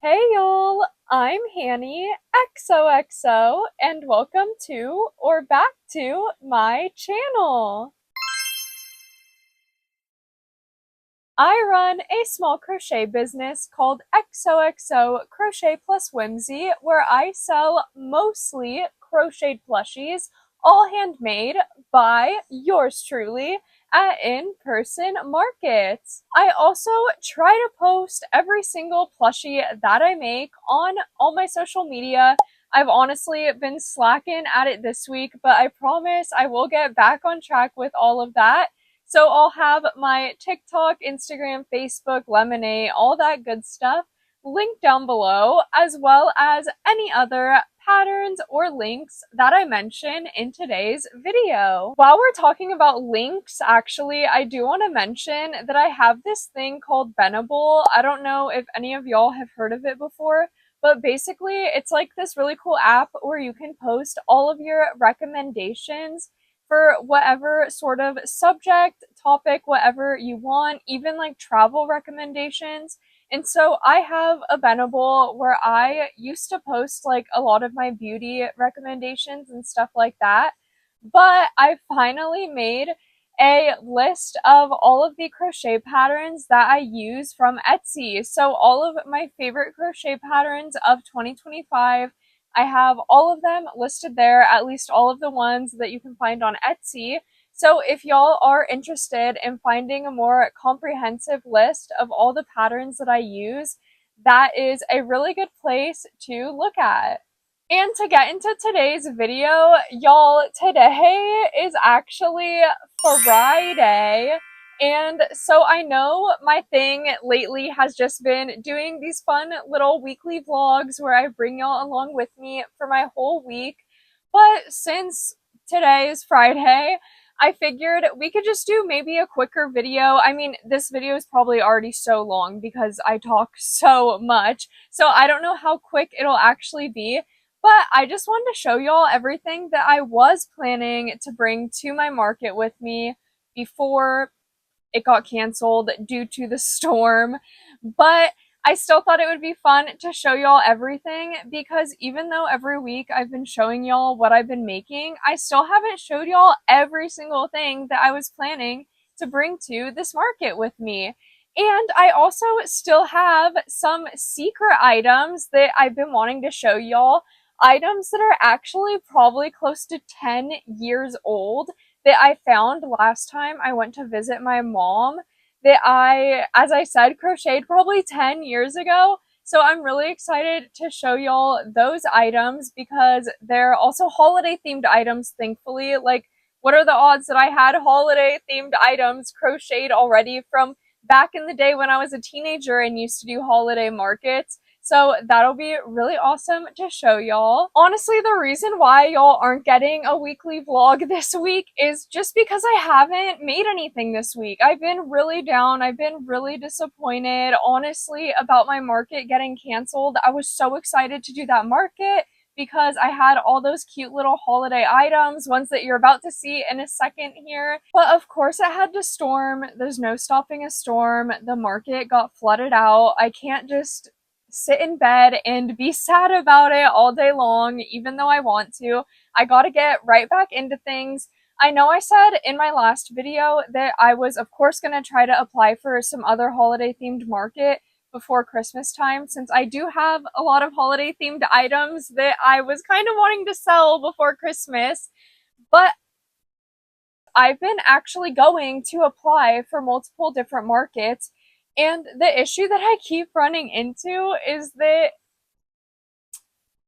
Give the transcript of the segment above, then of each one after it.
Hey y'all, I'm Hanny XOXO and welcome to or back to my channel. I run a small crochet business called XOXO Crochet Plus Whimsy where I sell mostly crocheted plushies, all handmade by yours truly at in-person markets. I also try to post every single plushie that I make on all my social media. I've honestly been slacking at it this week, but I promise I will get back on track with all of that. So I'll have my TikTok, Instagram, Facebook, Lemonade, all that good stuff linked down below, as well as any other patterns or links that I mention in today's video. While we're talking about links, actually, I do want to mention that I have this thing called Bendable. I don't know if any of y'all have heard of it before, but basically it's like this really cool app where you can post all of your recommendations for whatever sort of subject, topic, whatever you want, even like travel recommendations. And so I have a Bendable where I used to post like a lot of my beauty recommendations and stuff like that. But I finally made a list of all of the crochet patterns that I use from Etsy. So all of my favorite crochet patterns of 2025, I have all of them listed there, at least all of the ones that you can find on Etsy. So if y'all are interested in finding a more comprehensive list of all the patterns that I use, that is a really good place to look at. And to get into today's video, y'all, today is actually Friday. And so I know my thing lately has just been doing these fun little weekly vlogs where I bring y'all along with me for my whole week. But since today is Friday, I figured we could just do maybe a quicker video. I mean, this video is probably already so long because I talk so much. So I don't know how quick it'll actually be. But I just wanted to show y'all everything that I was planning to bring to my market with me before it got canceled due to the storm. But I still thought it would be fun to show y'all everything because even though every week I've been showing y'all what I've been making, I still haven't showed y'all every single thing that I was planning to bring to this market with me. And I also still have some secret items that I've been wanting to show y'all. Items that are actually probably close to 10 years old that I found last time I went to visit my mom that I, as I said, crocheted probably 10 years ago. So I'm really excited to show y'all those items because they're also holiday themed items, thankfully. Like, what are the odds that I had holiday themed items crocheted already from back in the day when I was a teenager and used to do holiday markets? So that'll be really awesome to show y'all. Honestly, the reason why y'all aren't getting a weekly vlog this week is just because I haven't made anything this week. I've been really down. I've been really disappointed, honestly, about my market getting canceled. I was so excited to do that market because I had all those cute little holiday items, ones that you're about to see in a second here. But of course it had to storm. There's no stopping a storm. The market got flooded out. I can't just sit in bed and be sad about it all day long, even though I want to. I gotta get right back into things. I know I said in my last video that I was, of course, gonna try to apply for some other holiday themed market before Christmas time, since I do have a lot of holiday themed items that I was kind of wanting to sell before Christmas. But I've been actually going to apply for multiple different markets, and the issue that I keep running into is that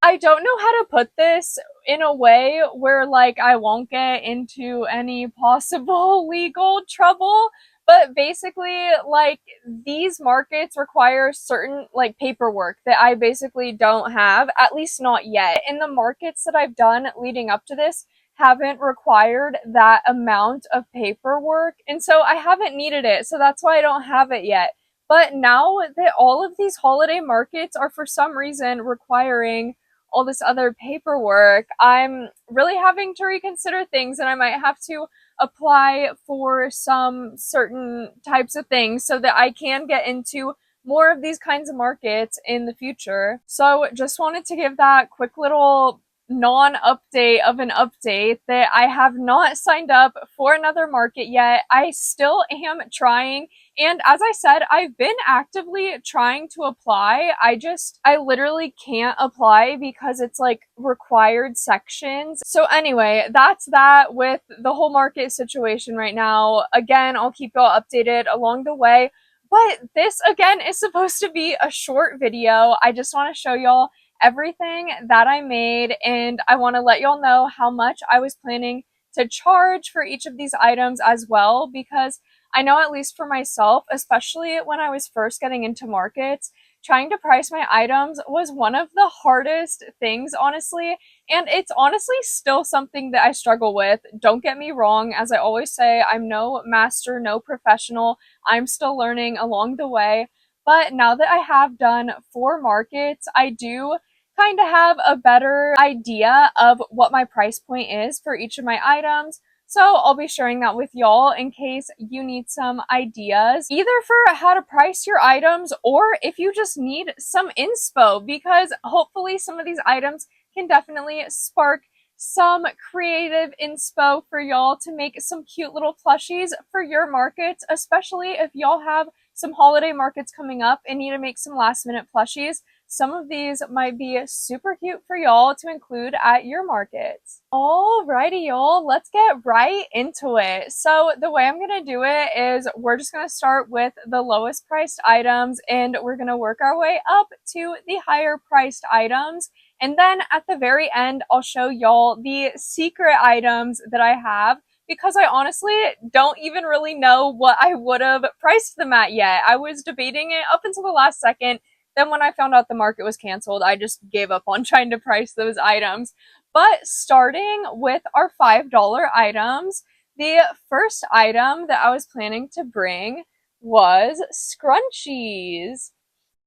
I don't know how to put this in a way where like I won't get into any possible legal trouble, but basically like these markets require certain like paperwork that I basically don't have, at least not yet. And the markets that I've done leading up to this haven't required that amount of paperwork, and so I haven't needed it, so that's why I don't have it yet. But now that all of these holiday markets are for some reason requiring all this other paperwork, I'm really having to reconsider things, and I might have to apply for some certain types of things so that I can get into more of these kinds of markets in the future. So just wanted to give that quick little non-update of an update that I have not signed up for another market yet. I still am trying, and as I said, I've been actively trying to apply. I literally can't apply because it's like required sections. So anyway, that's that with the whole market situation right now. Again, I'll keep y'all updated along the way. But this again is supposed to be a short video. I just want to show y'all everything that I made, and I want to let y'all know how much I was planning to charge for each of these items as well, because I know, at least for myself, especially when I was first getting into markets, trying to price my items was one of the hardest things, honestly, and it's honestly still something that I struggle with. Don't get me wrong, as I always say, I'm no master, no professional. I'm still learning along the way. But now that I have done 4 markets, I do kind of have a better idea of what my price point is for each of my items. So I'll be sharing that with y'all in case you need some ideas, either for how to price your items or if you just need some inspo, because hopefully some of these items can definitely spark some creative inspo for y'all to make some cute little plushies for your markets, especially if y'all have some holiday markets coming up and need to make some last minute plushies. Some of these might be super cute for y'all to include at your markets. Alrighty, y'all, let's get right into it. So the way I'm gonna do it is we're just gonna start with the lowest priced items, and we're gonna work our way up to the higher priced items. And then at the very end, I'll show y'all the secret items that I have, because I honestly don't even really know what I would have priced them at yet. I was debating it up until the last second. Then when I found out the market was canceled, I just gave up on trying to price those items. But starting with our $5 items, the first item that I was planning to bring was scrunchies.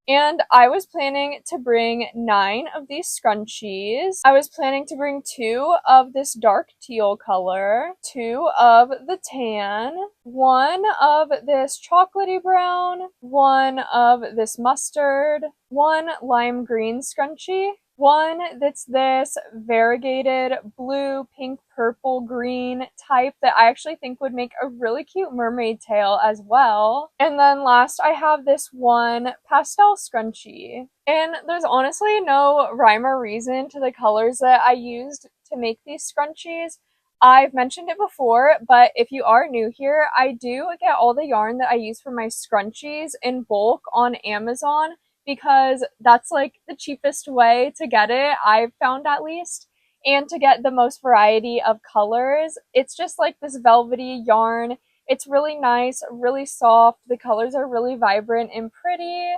And I was planning to bring 9 of these scrunchies. I was planning to bring 2 of this dark teal color, 2 of the tan, 1 of this chocolatey brown, 1 of this mustard, 1 lime green scrunchie, 1 that's this variegated blue, pink, purple, green type that I actually think would make a really cute mermaid tail as well. And then last, I have this 1 pastel scrunchie. And there's honestly no rhyme or reason to the colors that I used to make these scrunchies. I've mentioned it before, but if you are new here, I do get all the yarn that I use for my scrunchies in bulk on Amazon, because that's like the cheapest way to get it, I've found at least, and to get the most variety of colors. It's just like this velvety yarn. It's really nice, really soft. The colors are really vibrant and pretty.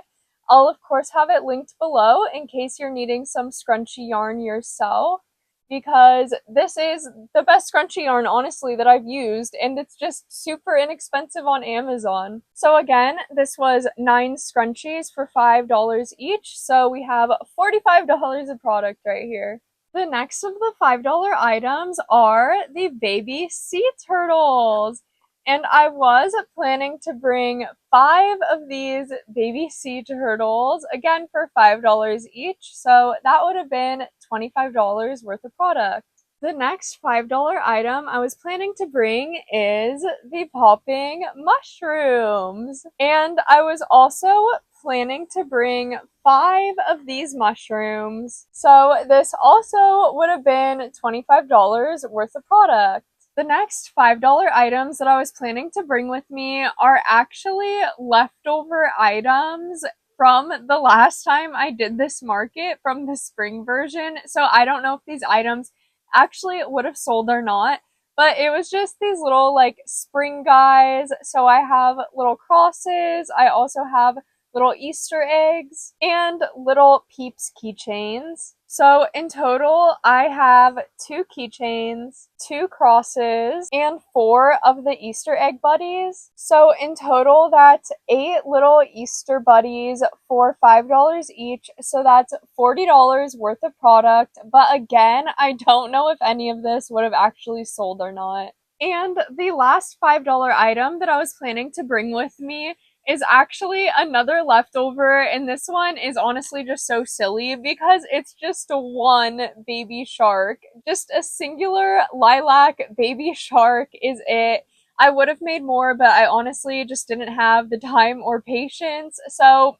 I'll of course have it linked below in case you're needing some scrunchy yarn yourself, because this is the best scrunchie yarn, honestly, that I've used, and it's just super inexpensive on Amazon. So again, this was 9 scrunchies for $5 each, so we have $45 of product right here. The next of the $5 items are the baby sea turtles. And I was planning to bring 5 of these baby sea turtles, again for $5 each, so that would have been $25 worth of product. The next $5 item I was planning to bring is the popping mushrooms. And I was also planning to bring 5 of these mushrooms, so this also would have been $25 worth of product. The next $5 items that I was planning to bring with me are actually leftover items from the last time I did this market, from the spring version. So I don't know if these items actually would have sold or not, but it was just these little like spring guys. So I have little crosses. I also have little Easter eggs and little Peeps keychains. So in total, I have 2 keychains, 2 crosses, and 4 of the Easter egg buddies. So in total, that's 8 little Easter buddies for $5 each. So that's $40 worth of product. But again, I don't know if any of this would have actually sold or not. And the last $5 item that I was planning to bring with me is actually another leftover, and this one is honestly just so silly because it's just one baby shark. Just a singular lilac baby shark is it. I would have made more, but I honestly just didn't have the time or patience. So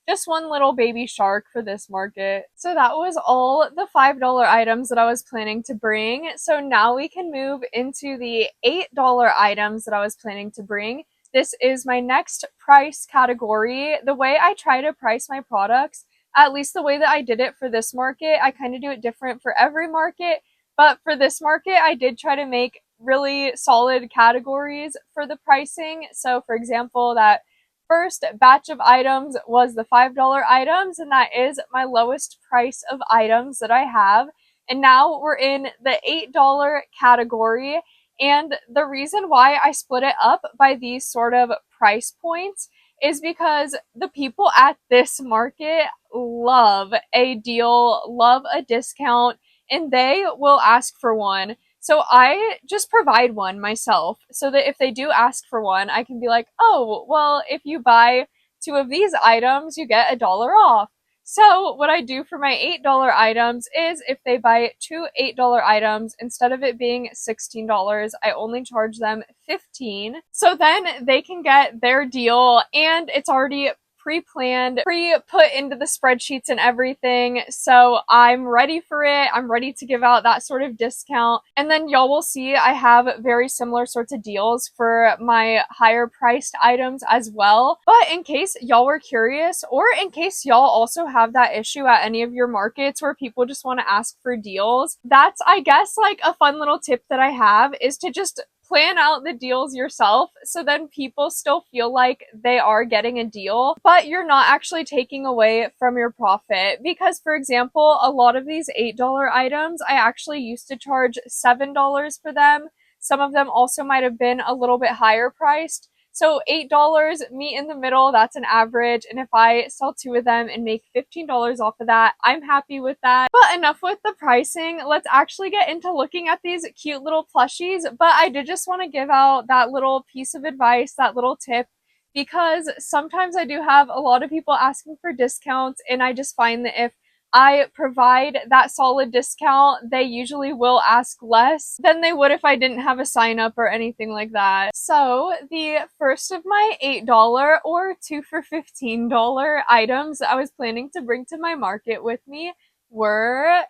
just one little baby shark for this market. So that was all the $5 items that I was planning to bring. So now we can move into the $8 items that I was planning to bring. This is my next price category. The way I try to price my products, at least the way that I did it for this market, I kind of do it different for every market. But for this market, I did try to make really solid categories for the pricing. So for example, that first batch of items was the $5 items, and that is my lowest price of items that I have. And now we're in the $8 category. And the reason why I split it up by these sort of price points is because the people at this market love a deal, love a discount, and they will ask for one. So I just provide one myself so that if they do ask for one, I can be like, oh, well, if you buy 2 of these items, you get $1 off. So what I do for my $8 items is if they buy 2 $8 items, instead of it being $16, I only charge them $15. So then they can get their deal, and it's already pre-planned, pre-put into the spreadsheets and everything. So I'm ready for it. I'm ready to give out that sort of discount. And then y'all will see I have very similar sorts of deals for my higher priced items as well. But in case y'all were curious, or in case y'all also have that issue at any of your markets where people just want to ask for deals, that's, I guess, like a fun little tip that I have is to just plan out the deals yourself so then people still feel like they are getting a deal, but you're not actually taking away from your profit. Because, for example, a lot of these $8 items, I actually used to charge $7 for them. Some of them also might have been a little bit higher priced. So $8, meet in the middle, that's an average. And if I sell 2 of them and make $15 off of that, I'm happy with that. But enough with the pricing. Let's actually get into looking at these cute little plushies. But I did just want to give out that little piece of advice, that little tip, because sometimes I do have a lot of people asking for discounts, and I just find that if I provide that solid discount, they usually will ask less than they would if I didn't have a sign up or anything like that. So the first of my $8 or 2 for $15 items I was planning to bring to my market with me were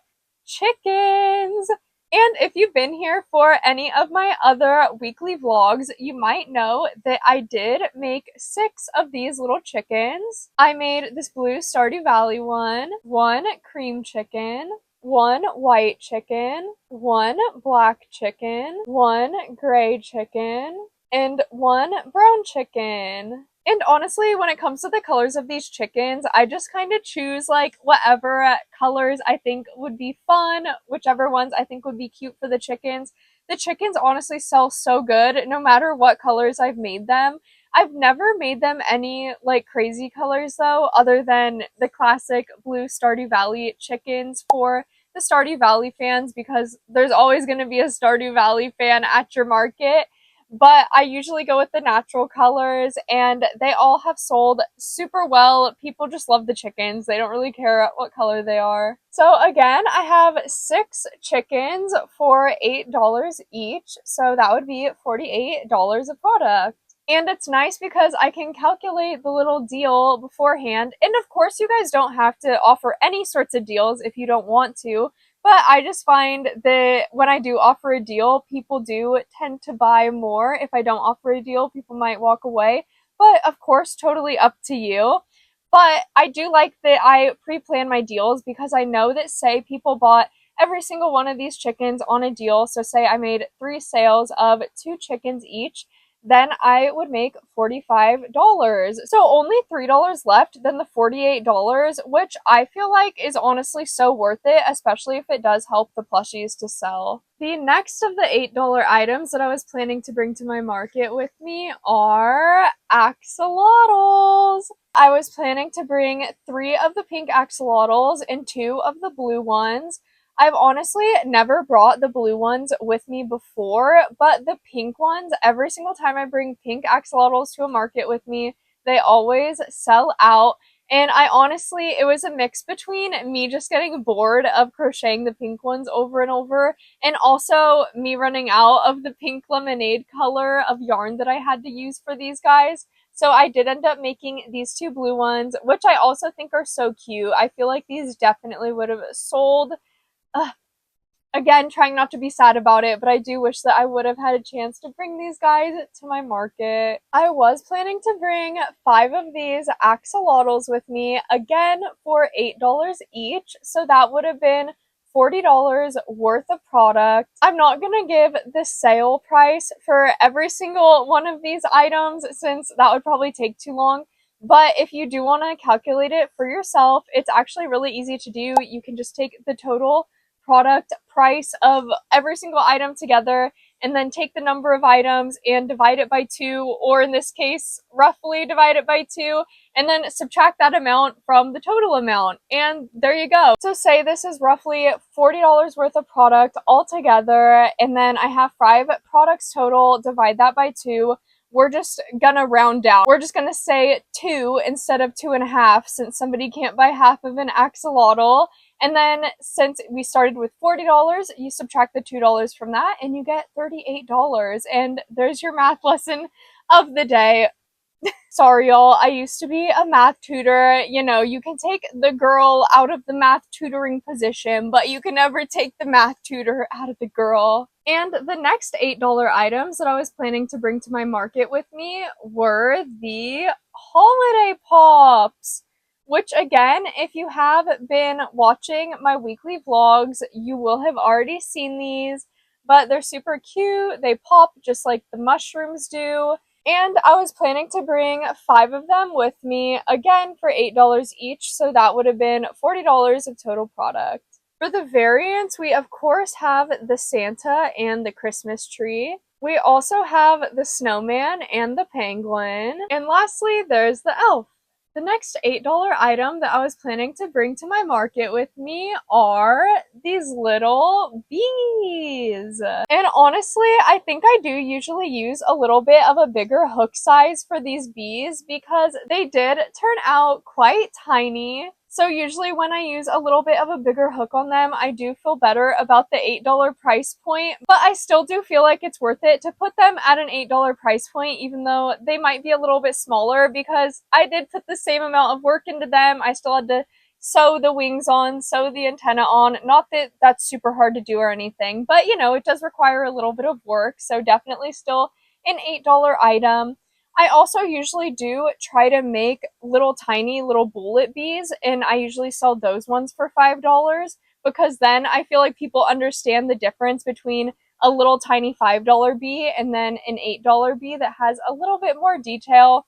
chickens. And if you've been here for any of my other weekly vlogs, you might know that I did make 6 of these little chickens. I made this blue Stardew Valley one cream chicken, 1 white chicken, 1 black chicken, 1 gray chicken, and 1 brown chicken. And honestly, when it comes to the colors of these chickens, I just kind of choose like whatever colors I think would be fun, whichever ones I think would be cute for the chickens. The chickens honestly sell so good no matter what colors I've made them. I've never made them any like crazy colors though, other than the classic blue Stardew Valley chickens for the Stardew Valley fans, because there's always going to be a Stardew Valley fan at your market. But I usually go with the natural colors, and they all have sold super well. People just love the chickens. They don't really care what color they are. So again, I have 6 chickens for $8 each. So that would be $48 a product. And it's nice because I can calculate the little deal beforehand. And of course, you guys don't have to offer any sorts of deals if you don't want to. But I just find that when I do offer a deal, people do tend to buy more. If I don't offer a deal, people might walk away. But of course, totally up to you. But I do like that I pre-plan my deals because I know that, say, people bought every single one of these chickens on a deal. So say I made 3 sales of 2 chickens each, then I would make $45. So only $3 left than the $48, which I feel like is honestly so worth it, especially if it does help the plushies to sell. The next of the $8 items that I was planning to bring to my market with me are axolotls. I was planning to bring 3 of the pink axolotls and 2 of the blue ones. I've honestly never brought the blue ones with me before, but the pink ones, every single time I bring pink axolotls to a market with me, They always sell out. And I honestly, it was a mix between me just getting bored of crocheting the pink ones over and over, and also me running out of the pink lemonade color of yarn that I had to use for these guys. So I did end up making these two blue ones, which I also think are so cute. I feel like these definitely would have sold. Again, trying not to be sad about it, but I do wish that I would have had a chance to bring these guys to my market. I was planning to bring 5 of these axolotls with me, again for $8 each, so that would have been $40 worth of product. I'm not gonna give the sale price for every single one of these items since that would probably take too long. But if you do want to calculate it for yourself, it's actually really easy to do. You can just take the total product price of every single item together and then take the number of items and divide it by 2, or in this case roughly divide it by 2, and then subtract that amount from the total amount, and there you go. So say this is roughly $40 worth of product altogether, and then I have 5 products total. Divide that by 2. We're just gonna round down. We're just gonna say 2 instead of 2.5 since somebody can't buy half of an axolotl. And then since we started with $40, you subtract the $2 from that and you get $38. And there's your math lesson of the day. Sorry, y'all. I used to be a math tutor. You know, you can take the girl out of the math tutoring position, but you can never take the math tutor out of the girl. And the next $8 items that I was planning to bring to my market with me were the holiday pops. Which again, if you have been watching my weekly vlogs, you will have already seen these, but they're super cute. They pop just like the mushrooms do. And I was planning to bring 5 of them with me, again for $8 each, so that would have been $40 of total product. For the variants, we of course have the Santa and the Christmas tree. We also have the snowman and the penguin. And lastly, there's the elf. The next $8 item that I was planning to bring to my market with me are these little bees. And honestly, I think I do usually use a little bit of a bigger hook size for these bees because they did turn out quite tiny. So usually when I use a little bit of a bigger hook on them, I do feel better about the $8 price point, but I still do feel like it's worth it to put them at an $8 price point, even though they might be a little bit smaller, because I did put the same amount of work into them. I still had to sew the wings on, sew the antenna on. Not that that's super hard to do or anything, but you know, it does require a little bit of work, so definitely still an $8 item. I also usually do try to make little tiny little bullet bees, and I usually sell those ones for $5 because then I feel like people understand the difference between a little tiny $5 bee and then an $8 bee that has a little bit more detail.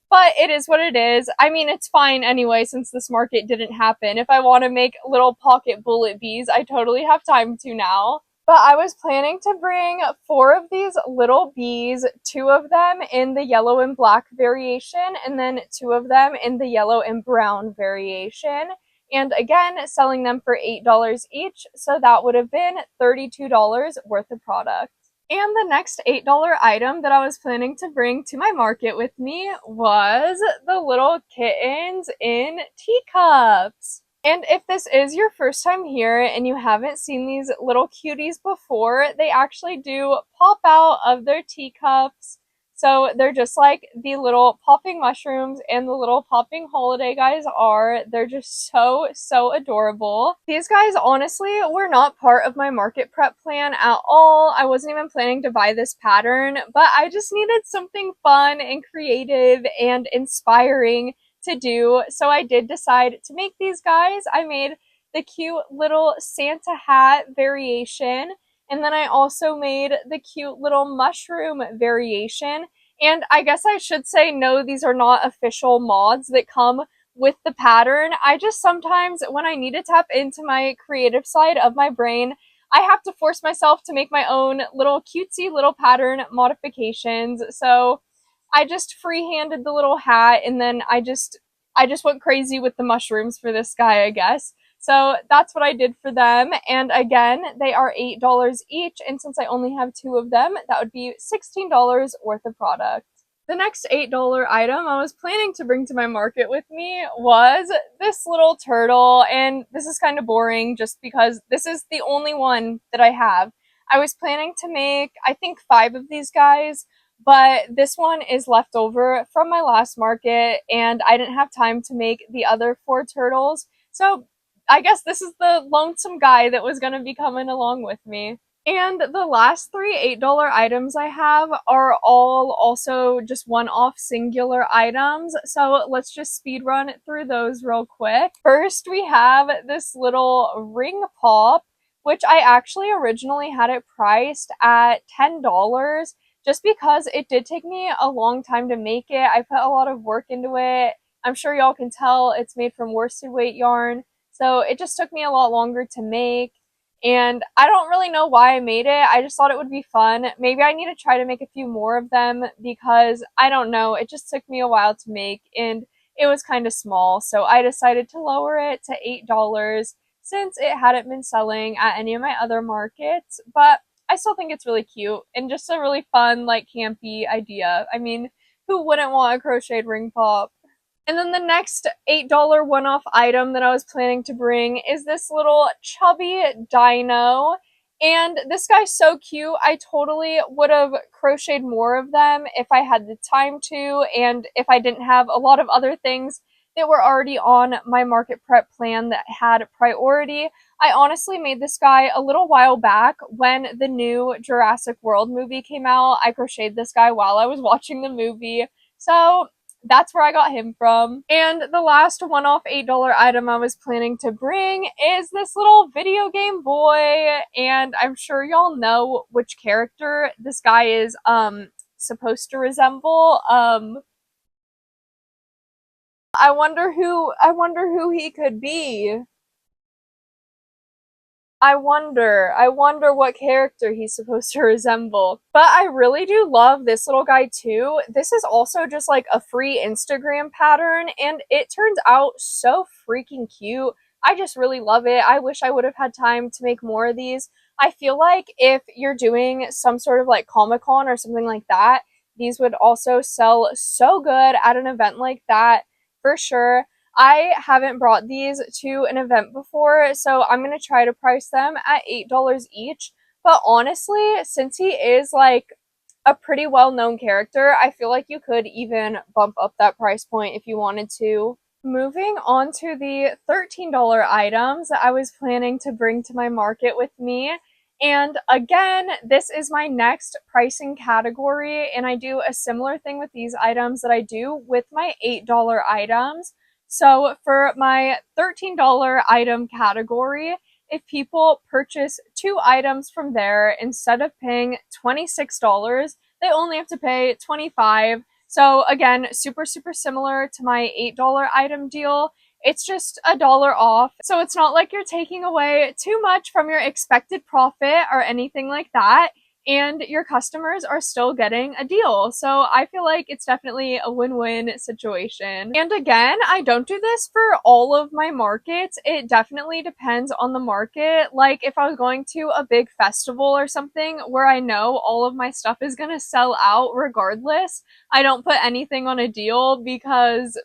But it is what it is. I mean, it's fine anyway since this market didn't happen. If I want to make little pocket bullet bees, I totally have time to now. But I was planning to bring 4 of these little bees, 2 of them in the yellow and black variation, and then 2 of them in the yellow and brown variation. And again, selling them for $8 each, so that would have been $32 worth of product. And the next $8 item that I was planning to bring to my market with me was the little kittens in teacups. And if this is your first time here and you haven't seen these little cuties before, they actually do pop out of their teacups. So they're just like the little popping mushrooms and the little popping holiday guys are. They're just so adorable. These guys honestly were not part of my market prep plan at all. I wasn't even planning to buy this pattern, but I just needed something fun and creative and inspiring to do, so I did decide to make these guys. I made the cute little Santa hat variation, and then I also made the cute little mushroom variation. And I guess I should say, no, these are not official mods that come with the pattern. I just sometimes, when I need to tap into my creative side of my brain, I have to force myself to make my own little cutesy little pattern modifications. So I just freehanded the little hat, and then I just went crazy with the mushrooms for this guy, I guess. So that's what I did for them. And again, they are $8 each. And since I only have 2 of them, that would be $16 worth of product. The next $8 item I was planning to bring to my market with me was this little turtle, and this is kind of boring just because this is the only one that I have. I was planning to make, I think, 5 of these guys, but this one is left over from my last market, and I didn't have time to make the other 4 turtles, so I guess this is the lonesome guy that was going to be coming along with me. And the last 3 $8 items I have are all also just one-off singular items, so let's just speed run through those real quick. First, we have this little ring pop, which I actually originally had it priced at $10 just because it did take me a long time to make it. I put a lot of work into it. I'm sure y'all can tell it's made from worsted weight yarn, so it just took me a lot longer to make. And I don't really know why I made it. I just thought it would be fun. Maybe I need to try to make a few more of them because I don't know. It just took me a while to make and it was kind of small. So I decided to lower it to $8 since it hadn't been selling at any of my other markets. But I still think it's really cute and just a really fun, like, campy idea. I mean, who wouldn't want a crocheted ring pop? And then the next $8 one-off item that I was planning to bring is this little chubby dino. And this guy's so cute. I totally would have crocheted more of them if I had the time to, and if I didn't have a lot of other things that were already on my market prep plan that had priority. I honestly made this guy a little while back when the new Jurassic World movie came out. I crocheted this guy while I was watching the movie. So that's where I got him from. And the last one-off $8 item I was planning to bring is this little video game boy, and I'm sure y'all know which character this guy is supposed to resemble. I wonder who he could be. I wonder what character he's supposed to resemble. But I really do love this little guy too. This is also just like a free Instagram pattern and it turns out so freaking cute. I just really love it. I wish I would have had time to make more of these. I feel like if you're doing some sort of like Comic-Con or something like that, these would also sell so good at an event like that for sure. I haven't brought these to an event before, so I'm going to try to price them at $8 each. But honestly, since he is like a pretty well-known character, I feel like you could even bump up that price point if you wanted to. Moving on to the $13 items that I was planning to bring to my market with me. And again, this is my next pricing category, and I do a similar thing with these items that I do with my $8 items. So for my $13 item category, if people purchase 2 items from there, instead of paying $26, they only have to pay $25. So again, super similar to my $8 item deal. It's just $1 off. So it's not like you're taking away too much from your expected profit or anything like that. And your customers are still getting a deal. So I feel like it's definitely a win-win situation. And again, I don't do this for all of my markets. It definitely depends on the market. Like if I was going to a big festival or something where I know all of my stuff is going to sell out regardless, I don't put anything on a deal because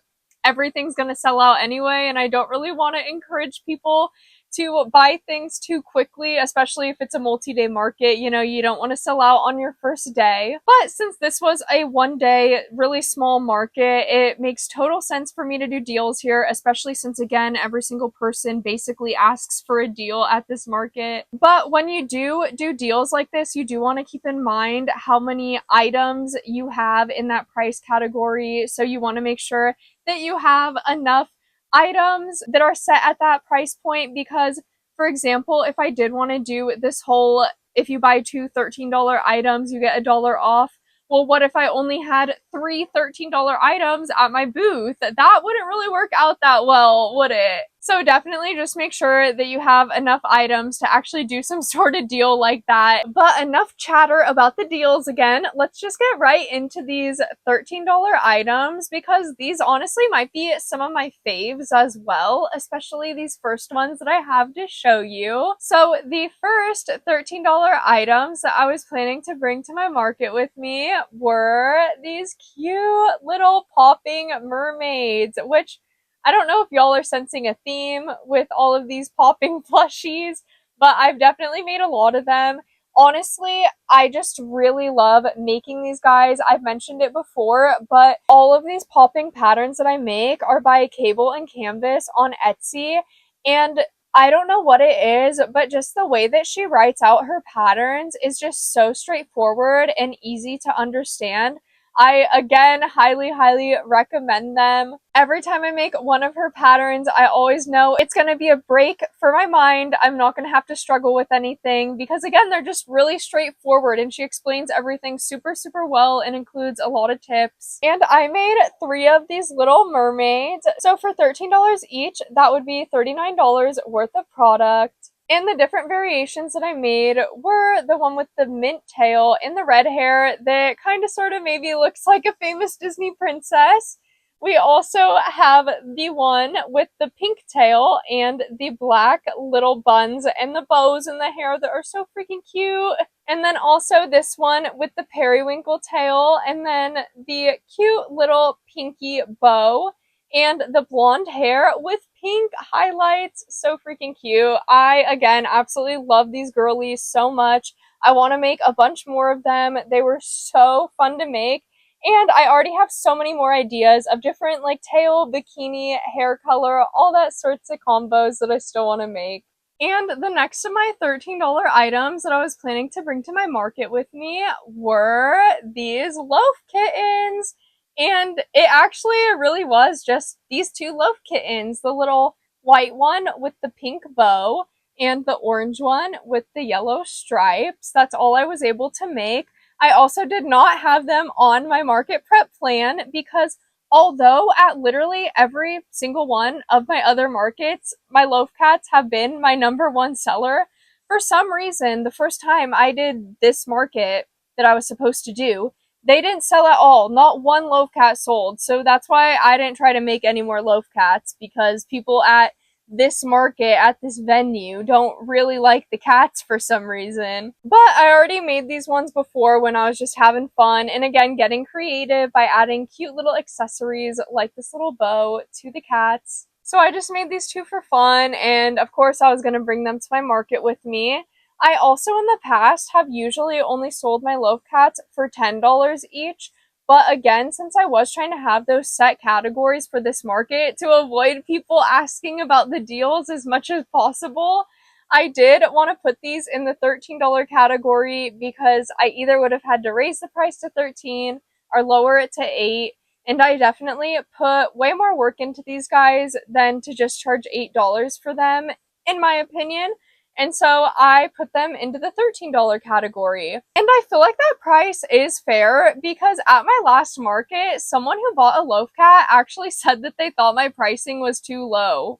everything's going to sell out anyway, and I don't really want to encourage people to buy things too quickly, especially if it's a multi-day market. You know, you don't want to sell out on your first day. But since this was a one-day, really small market, it makes total sense for me to do deals here, especially since, again, every single person basically asks for a deal at this market. But when you do deals like this, you do want to keep in mind how many items you have in that price category. So you want to make sure that you have enough items that are set at that price point, because for example, if I did want to do this whole, if you buy 2 $13 items you get $1 off, well, what if I only had 3 $13 items at my booth? That wouldn't really work out that well, would it? So definitely just make sure that you have enough items to actually do some sort of deal like that. But enough chatter about the deals again. Let's just get right into these $13 items because these honestly might be some of my faves as well, especially these first ones that I have to show you. So the first $13 items that I was planning to bring to my market with me were these cute little popping mermaids, which I don't know if y'all are sensing a theme with all of these popping plushies, but I've definitely made a lot of them. Honestly, I just really love making these guys. I've mentioned it before, but all of these popping patterns that I make are by Cable and Canvas on Etsy, and I don't know what it is, but just the way that she writes out her patterns is just so straightforward and easy to understand. I, again, highly recommend them. Every time I make one of her patterns, I always know it's going to be a break for my mind. I'm not going to have to struggle with anything because, again, they're just really straightforward and she explains everything super well and includes a lot of tips. And I made 3 of these little mermaids. So for $13 each, that would be $39 worth of product. And the different variations that I made were the one with the mint tail and the red hair that kind of sort of maybe looks like a famous Disney princess. We also have the one with the pink tail and the black little buns and the bows in the hair that are so freaking cute. And then also this one with the periwinkle tail and then the cute little pinky bow and the blonde hair with pink highlights. So freaking cute. I, again, absolutely love these girlies so much. I want to make a bunch more of them. They were so fun to make. And I already have so many more ideas of different like tail, bikini, hair color, all that sorts of combos that I still want to make. And the next of my $13 items that I was planning to bring to my market with me were these loaf kittens. And it actually really was just these 2 loaf kittens, the little white one with the pink bow and the orange one with the yellow stripes. That's all I was able to make. I also did not have them on my market prep plan because although at literally every single one of my other markets, my loaf cats have been my #1 seller, for some reason, the first time I did this market that I was supposed to do, they didn't sell at all. Not one loaf cat sold. So that's why I didn't try to make any more loaf cats because people at this market, at this venue, don't really like the cats for some reason. But I already made these ones before when I was just having fun and again getting creative by adding cute little accessories like this little bow to the cats. So I just made these 2 for fun and of course I was going to bring them to my market with me. I also in the past have usually only sold my loaf cats for $10 each, but again, since I was trying to have those set categories for this market to avoid people asking about the deals as much as possible, I did want to put these in the $13 category because I either would have had to raise the price to $13 or lower it to $8. And I definitely put way more work into these guys than to just charge $8 for them, in my opinion. And so I put them into the $13 category. And I feel like that price is fair because at my last market, someone who bought a loaf cat actually said that they thought my pricing was too low.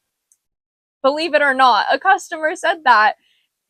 Believe it or not, a customer said that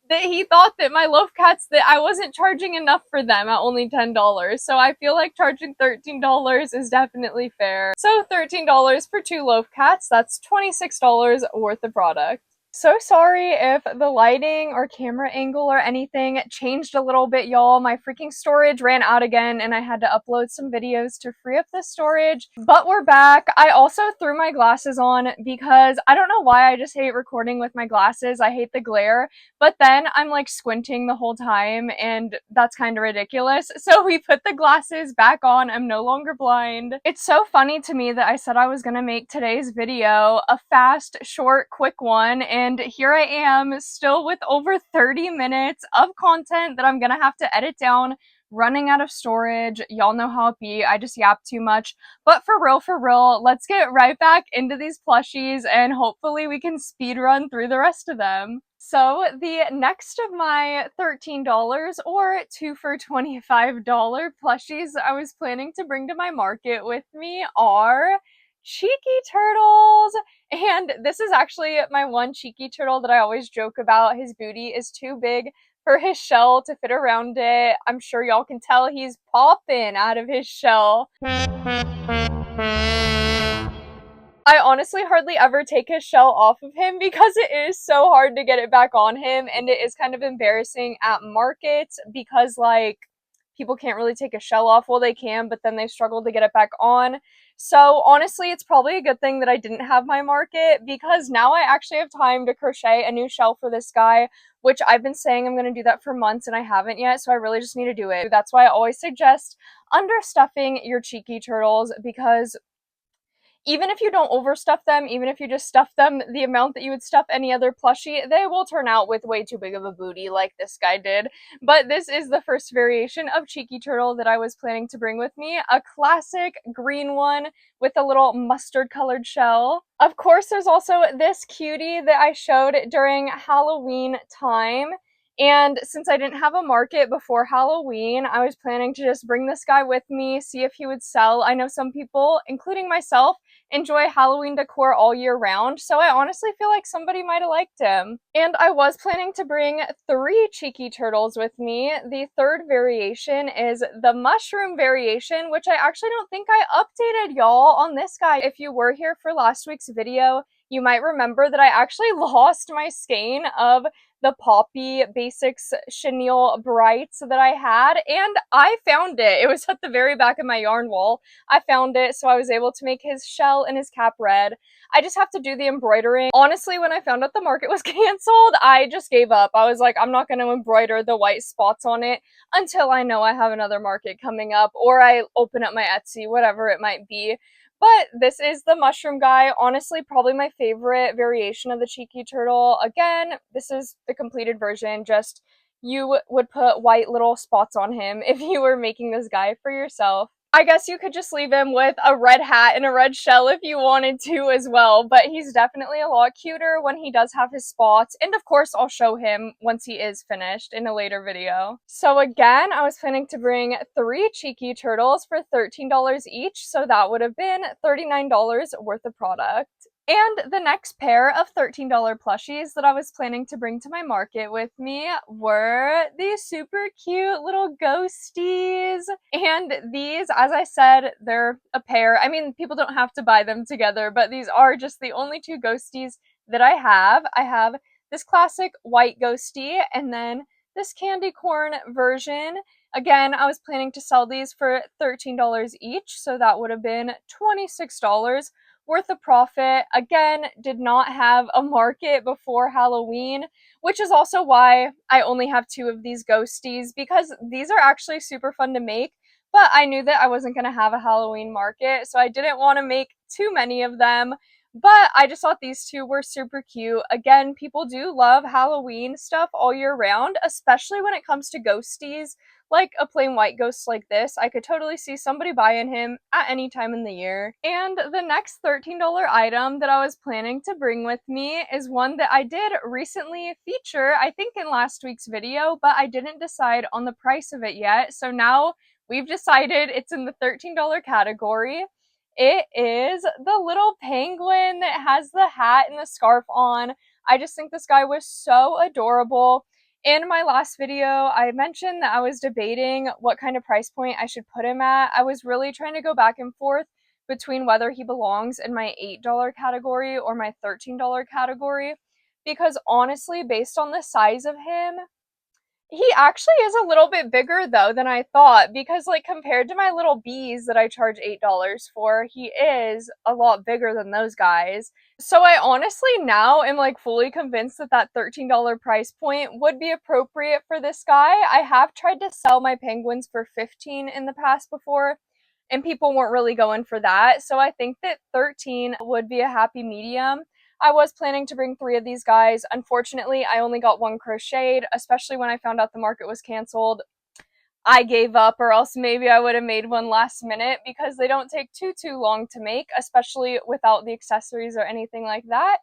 he thought that my loaf cats, that I wasn't charging enough for them at only $10. So I feel like charging $13 is definitely fair. So $13 for 2 loaf cats, that's $26 worth of product. So sorry if the lighting or camera angle or anything changed a little bit, y'all. My freaking storage ran out again and I had to upload some videos to free up the storage. But we're back. I also threw my glasses on because I don't know why I just hate recording with my glasses. I hate the glare. But then I'm like squinting the whole time and that's kind of ridiculous. So we put the glasses back on. I'm no longer blind. It's so funny to me that I said I was gonna make today's video a fast, short, quick one, and here I am still with over 30 minutes of content that I'm gonna have to edit down, running out of storage. Y'all know how it be. I just yap too much. But for real, let's get right back into these plushies and hopefully we can speed run through the rest of them. So the next of my $13 or 2 for $25 plushies I was planning to bring to my market with me are cheeky turtles. And this is actually my one cheeky turtle that I always joke about. His booty is too big for his shell to fit around it. I'm sure y'all can tell he's popping out of his shell. I honestly hardly ever take his shell off of him because it is so hard to get it back on him, and it is kind of embarrassing at markets because, like, people can't really take a shell off. Well, they can, but then they struggle to get it back on. So honestly, it's probably a good thing that I didn't have my market, because now I actually have time to crochet a new shell for this guy, which I've been saying I'm going to do that for months and I haven't yet, so I really just need to do it. That's why I always suggest understuffing your cheeky turtles, because even if you don't overstuff them, even if you just stuff them the amount that you would stuff any other plushie, they will turn out with way too big of a booty like this guy did. But this is the first variation of Cheeky Turtle that I was planning to bring with me, a classic green one with a little mustard colored shell. Of course, there's also this cutie that I showed during Halloween time. And since I didn't have a market before Halloween, I was planning to just bring this guy with me, see if he would sell. I know some people, including myself, enjoy Halloween decor all year round, so I honestly feel like somebody might have liked him. And I was planning to bring 3 cheeky turtles with me. The third variation is the mushroom variation, which I actually don't think I updated y'all on this guy. If you were here for last week's video, you might remember that I actually lost my skein of the Poppy Basics Chenille Brights that I had, and I found it. It was at the very back of my yarn wall. I found it, so I was able to make his shell and his cap red. I just have to do the embroidering. Honestly, when I found out the market was canceled, I just gave up. I was like, I'm not going to embroider the white spots on it until I know I have another market coming up, or I open up my Etsy, whatever it might be. But this is the mushroom guy. Honestly, probably my favorite variation of the Cheeky Turtle. Again, this is the completed version, just you would put white little spots on him if you were making this guy for yourself. I guess you could just leave him with a red hat and a red shell if you wanted to as well, but he's definitely a lot cuter when he does have his spots, and of course I'll show him once he is finished in a later video. So again, I was planning to bring 3 cheeky turtles for $13 each, so that would have been $39 worth of product. And the next pair of $13 plushies that I was planning to bring to my market with me were these super cute little ghosties. And these, as I said, they're a pair. I mean, people don't have to buy them together, but these are just the only 2 ghosties that I have. I have this classic white ghostie and then this candy corn version. Again, I was planning to sell these for $13 each, so that would have been $26 worth of profit. Again, did not have a market before Halloween, which is also why I only have 2 of these ghosties, because these are actually super fun to make, but I knew that I wasn't going to have a Halloween market, so I didn't want to make too many of them. But I just thought these 2 were super cute. Again, people do love Halloween stuff all year round, especially when it comes to ghosties. Like a plain white ghost like this, I could totally see somebody buying him at any time in the year. And the next $13 item that I was planning to bring with me is one that I did recently feature, I think in last week's video, but I didn't decide on the price of it yet. So now we've decided it's in the $13 category. It is the little penguin that has the hat and the scarf on. I just think this guy was so adorable. In my last video, I mentioned that I was debating what kind of price point I should put him at. I was really trying to go back and forth between whether he belongs in my $8 category or my $13 category, because honestly, based on the size of him, he actually is a little bit bigger though than I thought, because like compared to my little bees that I charge $8 for, he is a lot bigger than those guys. So I honestly now am like fully convinced that that $13 price point would be appropriate for this guy. I have tried to sell my penguins for $15 in the past before, and people weren't really going for that. So I think that $13 would be a happy medium. I was planning to bring 3 of these guys. Unfortunately, I only got 1 crocheted, especially when I found out the market was canceled. I gave up, or else maybe I would have made one last minute, because they don't take too long to make, especially without the accessories or anything like that.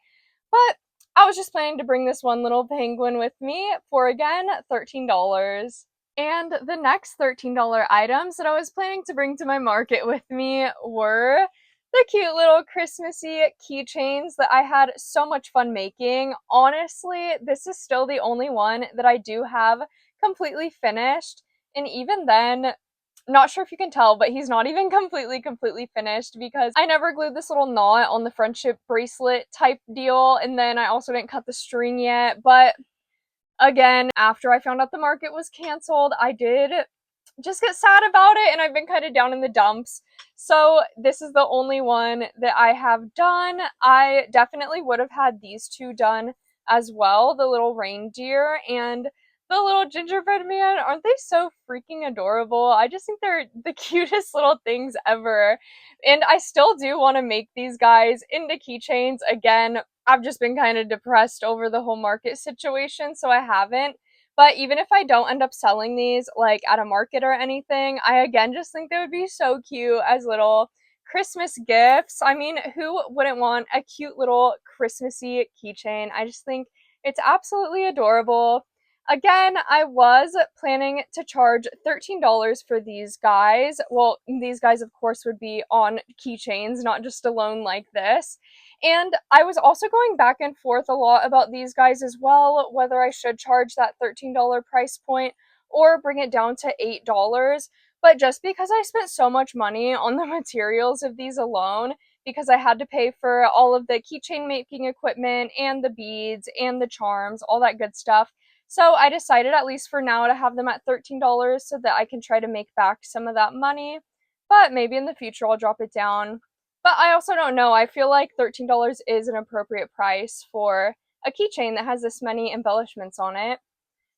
But I was just planning to bring this one little penguin with me for, again, $13. And the next $13 items that I was planning to bring to my market with me were the cute little Christmassy keychains that I had so much fun making. Honestly, this is still the only one that I do have completely finished. And even then, not sure if you can tell, but he's not even completely finished because I never glued this little knot on the friendship bracelet type deal. And then I also didn't cut the string yet. But again, after I found out the market was canceled, I did just get sad about it, and I've been kind of down in the dumps. So this is the only one that I have done. I definitely would have had these two done as well, the little reindeer and the little gingerbread man. Aren't they so freaking adorable? I just think they're the cutest little things ever. And I still do want to make these guys into keychains. Again, I've just been kind of depressed over the whole market situation, so I haven't. But even if I don't end up selling these like at a market or anything, I again just think they would be so cute as little Christmas gifts. I mean, who wouldn't want a cute little Christmassy keychain? I just think it's absolutely adorable. Again, I was planning to charge $13 for these guys. Well, these guys, of course, would be on keychains, not just alone like this. And I was also going back and forth a lot about these guys as well, whether I should charge that $13 price point or bring it down to $8. But just because I spent so much money on the materials of these alone, because I had to pay for all of the keychain making equipment and the beads and the charms, all that good stuff. So I decided, at least for now, to have them at $13 so that I can try to make back some of that money. But maybe in the future I'll drop it down. But I also don't know. I feel like $13 is an appropriate price for a keychain that has this many embellishments on it.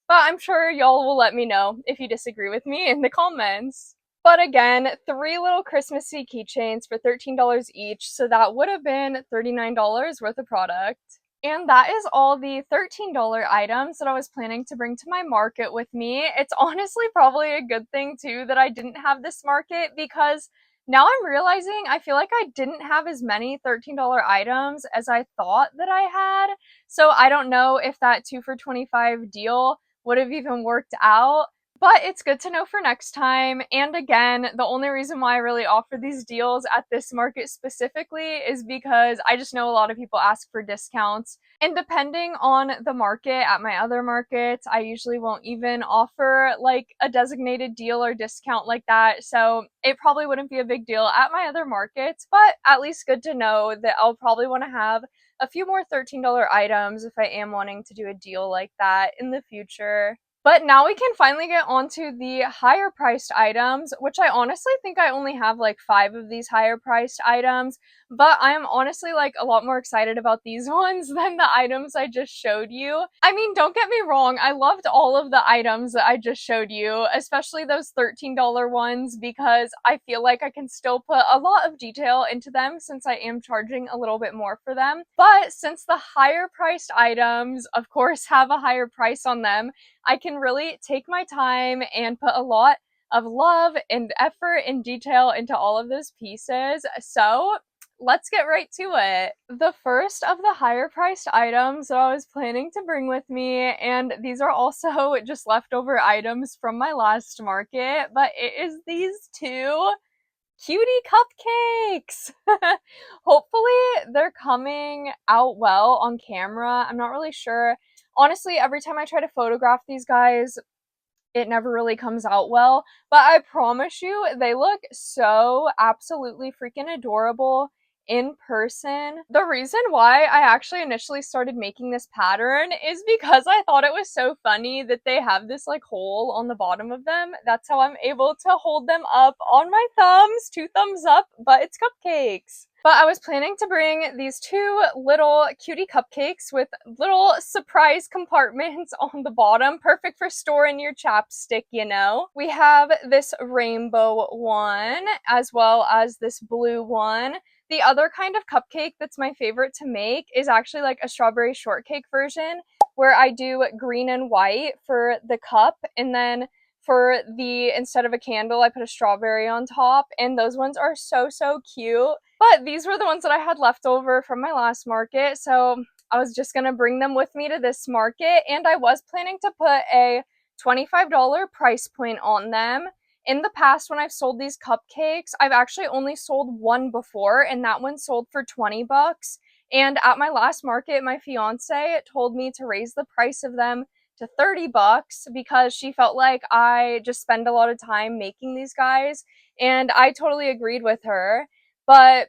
But I'm sure y'all will let me know if you disagree with me in the comments. But again, 3 little Christmassy keychains for $13 each, so that would have been $39 worth of product. And that is all the $13 items that I was planning to bring to my market with me. It's honestly probably a good thing too that I didn't have this market, because now I'm realizing I feel like I didn't have as many $13 items as I thought that I had. So I don't know if that 2 for $25 deal would have even worked out. But it's good to know for next time. And again, the only reason why I really offer these deals at this market specifically is because I just know a lot of people ask for discounts. And depending on the market, at my other markets, I usually won't even offer like a designated deal or discount like that. So it probably wouldn't be a big deal at my other markets, but at least good to know that I'll probably want to have a few more $13 items if I am wanting to do a deal like that in the future. But now we can finally get onto the higher priced items, which I honestly think I only have like 5 of these higher priced items, but I'm honestly like a lot more excited about these ones than the items I just showed you. I mean, don't get me wrong, I loved all of the items that I just showed you, especially those $13 ones, because I feel like I can still put a lot of detail into them since I am charging a little bit more for them. But since the higher priced items, of course, have a higher price on them, I can really take my time and put a lot of love and effort and detail into all of those pieces. So let's get right to it. The first of the higher priced items that I was planning to bring with me, and these are also just leftover items from my last market, but it is these 2 cutie cupcakes. Hopefully they're coming out well on camera. I'm not really sure. Honestly, every time I try to photograph these guys, it never really comes out well, but I promise you, they look so absolutely freaking adorable in person. The reason why I actually initially started making this pattern is because I thought it was so funny that they have this like hole on the bottom of them. That's how I'm able to hold them up on my thumbs, 2 thumbs up, but it's cupcakes. But I was planning to bring these 2 little cutie cupcakes with little surprise compartments on the bottom, perfect for storing your chapstick, you know. We have this rainbow one, as well as this blue one. The other kind of cupcake that's my favorite to make is actually like a strawberry shortcake version, where I do green and white for the cup, and then for the, instead of a candle, I put a strawberry on top, and those ones are so cute. But these were the ones that I had left over from my last market, so I was just gonna bring them with me to this market, and I was planning to put a $25 price point on them. In the past, when I've sold these cupcakes, I've actually only sold one before, and that one sold for 20 bucks. And at my last market, my fiance told me to raise the price of them to 30 bucks because she felt like I just spend a lot of time making these guys. And I totally agreed with her. But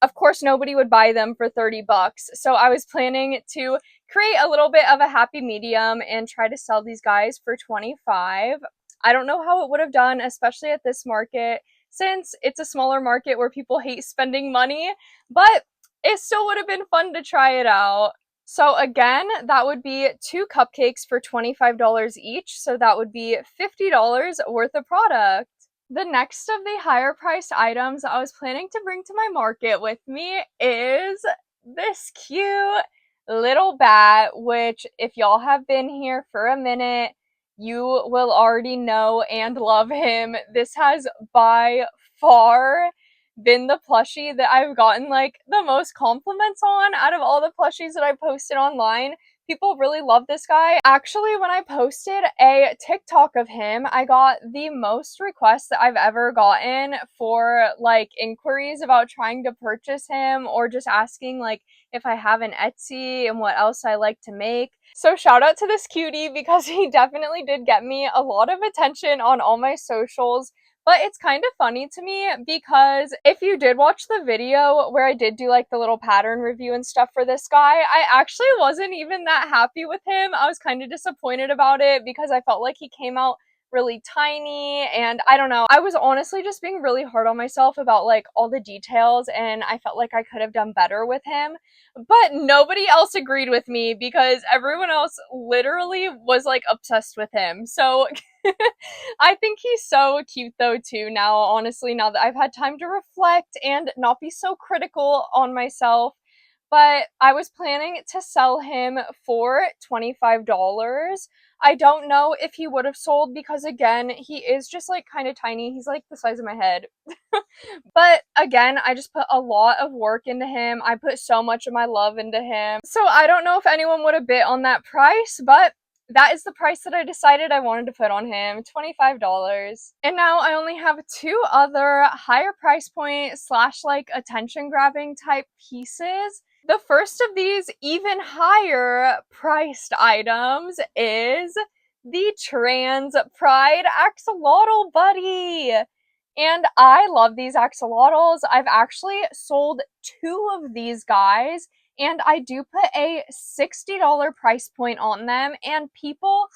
of course, nobody would buy them for 30 bucks. So I was planning to create a little bit of a happy medium and try to sell these guys for 25. I don't know how it would have done, especially at this market, since it's a smaller market where people hate spending money, but it still would have been fun to try it out. So again, that would be 2 cupcakes for $25 each, so that would be $50 worth of product. The next of the higher priced items I was planning to bring to my market with me is this cute little bat, which if y'all have been here for a minute, you will already know and love him. This has by far been the plushie that I've gotten like the most compliments on out of all the plushies that I posted online. People really love this guy. Actually, when I posted a TikTok of him, I got the most requests that I've ever gotten for like inquiries about trying to purchase him or just asking like if I have an Etsy and what else I like to make. So shout out to this cutie because he definitely did get me a lot of attention on all my socials. But it's kind of funny to me because if you did watch the video where I did do like the little pattern review and stuff for this guy, I actually wasn't even that happy with him. I was kind of disappointed about it because I felt like he came out really tiny and I don't know. I was honestly just being really hard on myself about like all the details and I felt like I could have done better with him. But nobody else agreed with me because everyone else literally was like obsessed with him. So I think he's so cute though too now, honestly, now that I've had time to reflect and not be so critical on myself. But I was planning to sell him for $25. I don't know if he would have sold because again, he is just like kind of tiny. He's like the size of my head. But again, I just put a lot of work into him. I put so much of my love into him. So I don't know if anyone would have bit on that price, but that is the price that I decided I wanted to put on him, $25. And now I only have 2 other higher price point slash like attention grabbing type pieces. The first of these even higher priced items is the Trans Pride Axolotl Buddy. And I love these axolotls. I've actually sold 2 of these guys and I do put a $60 price point on them and people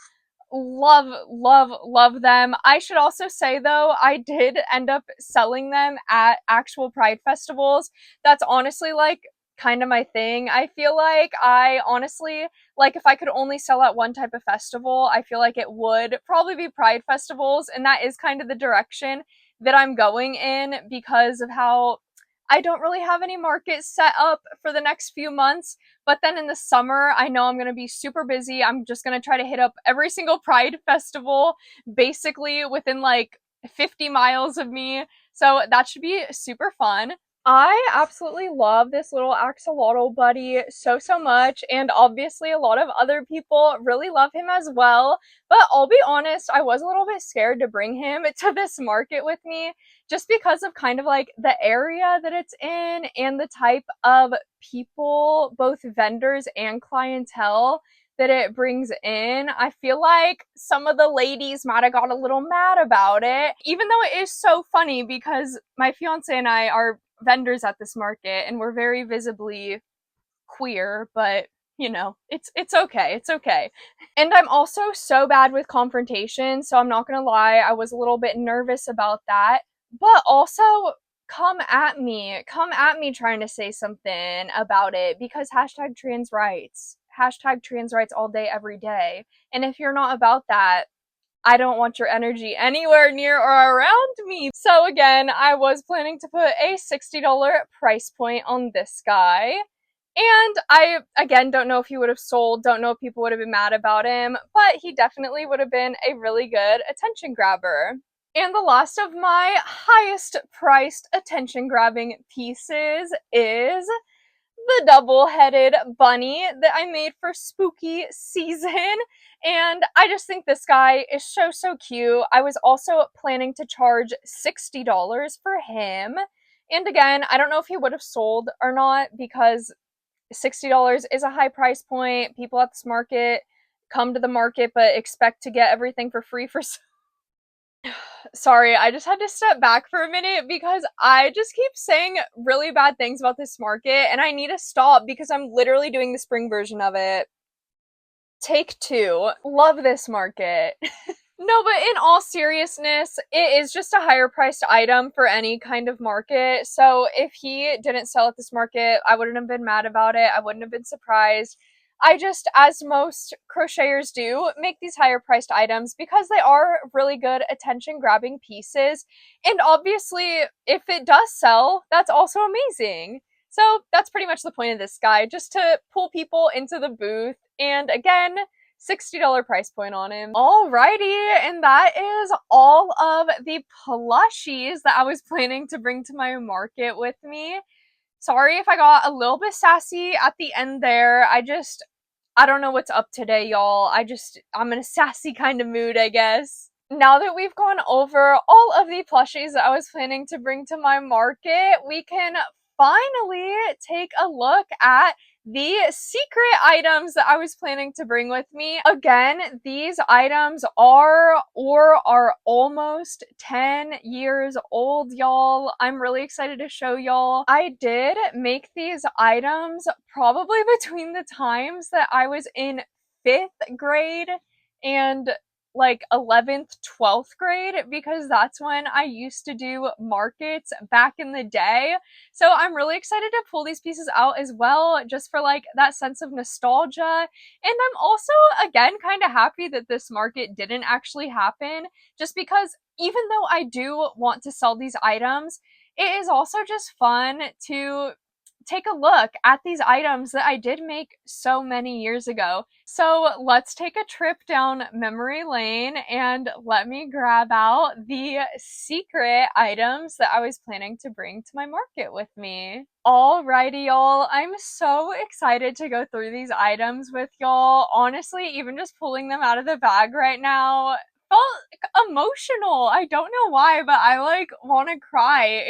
love, love, love them. I should also say though, I did end up selling them at actual Pride festivals. That's honestly like kind of my thing. I feel like I honestly, like if I could only sell at one type of festival, I feel like it would probably be Pride festivals, and that is kind of the direction that I'm going in because of how I don't really have any markets set up for the next few months. But then in the summer, I know I'm going to be super busy. I'm just going to try to hit up every single Pride festival basically within like 50 miles of me. So that should be super fun. I absolutely love this little axolotl buddy so, so much, and obviously a lot of other people really love him as well, but I'll be honest, I was a little bit scared to bring him to this market with me just because of kind of like the area that it's in and the type of people, both vendors and clientele, that it brings in. I feel like some of the ladies might have got a little mad about it, even though it is so funny because my fiance and I are vendors at this market and we're very visibly queer, but you know, it's okay. It's okay. And I'm also so bad with confrontation, so I'm not gonna lie, I was a little bit nervous about that. But also, come at me. Come at me trying to say something about it because hashtag trans rights. Hashtag trans rights all day, every day. And if you're not about that, I don't want your energy anywhere near or around me. So again, I was planning to put a $60 price point on this guy. And I, again, don't know if he would have sold, don't know if people would have been mad about him, but he definitely would have been a really good attention grabber. And the last of my highest priced attention grabbing pieces is the double-headed bunny that I made for spooky season. And I just think this guy is so cute. I was also planning to charge $60 for him. And again, I don't know if he would have sold or not because $60 is a high price point. People at this market come to the market but expect to get everything for free for Sorry, I just had to step back for a minute because I just keep saying really bad things about this market and I need to stop because I'm literally doing the spring version of it. Take two. Love this market. No, but in all seriousness, it is just a higher priced item for any kind of market. So if he didn't sell at this market, I wouldn't have been mad about it. I wouldn't have been surprised. I just, as most crocheters do, make these higher priced items because they are really good attention grabbing pieces. And obviously, if it does sell, that's also amazing. So that's pretty much the point of this guy, just to pull people into the booth. And again, $60 price point on him. Alrighty, and that is all of the plushies that I was planning to bring to my market with me. Sorry if I got a little bit sassy at the end there. I don't know what's up today, y'all. I'm in a sassy kind of mood, I guess. Now that we've gone over all of the plushies that I was planning to bring to my market, we can finally take a look at the secret items that I was planning to bring with me. Again, these items are or are almost 10 years old, y'all. I'm really excited to show y'all. I did make these items probably between the times that I was in 5th grade and like 11th, 12th grade because that's when I used to do markets back in the day. So I'm really excited to pull these pieces out as well, just for like that sense of nostalgia. And I'm also, again, kind of happy that this market didn't actually happen, just because even though I do want to sell these items, it is also just fun to take a look at these items that I did make so many years ago. So let's take a trip down memory lane and let me grab out the secret items that I was planning to bring to my market with me. Alrighty, y'all. I'm so excited to go through these items with y'all. Honestly, even just pulling them out of the bag right now felt emotional. I don't know why, but I like want to cry.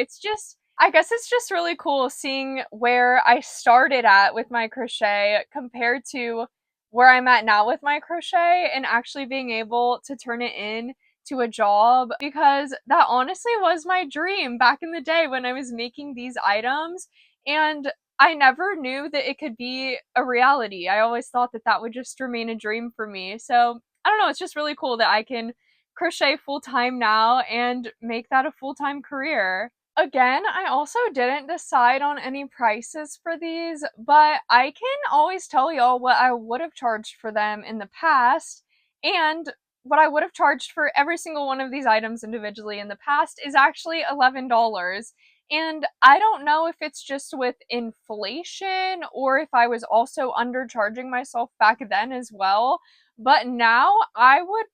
I guess it's just really cool seeing where I started at with my crochet compared to where I'm at now with my crochet and actually being able to turn it in to a job, because that honestly was my dream back in the day when I was making these items, and I never knew that it could be a reality. I always thought that that would just remain a dream for me. So I don't know, it's just really cool that I can crochet full-time now and make that a full-time career. Again, I also didn't decide on any prices for these, but I can always tell y'all what I would have charged for them in the past, and what I would have charged for every single one of these items individually in the past is actually $11. And I don't know if it's just with inflation or if I was also undercharging myself back then as well, but now I would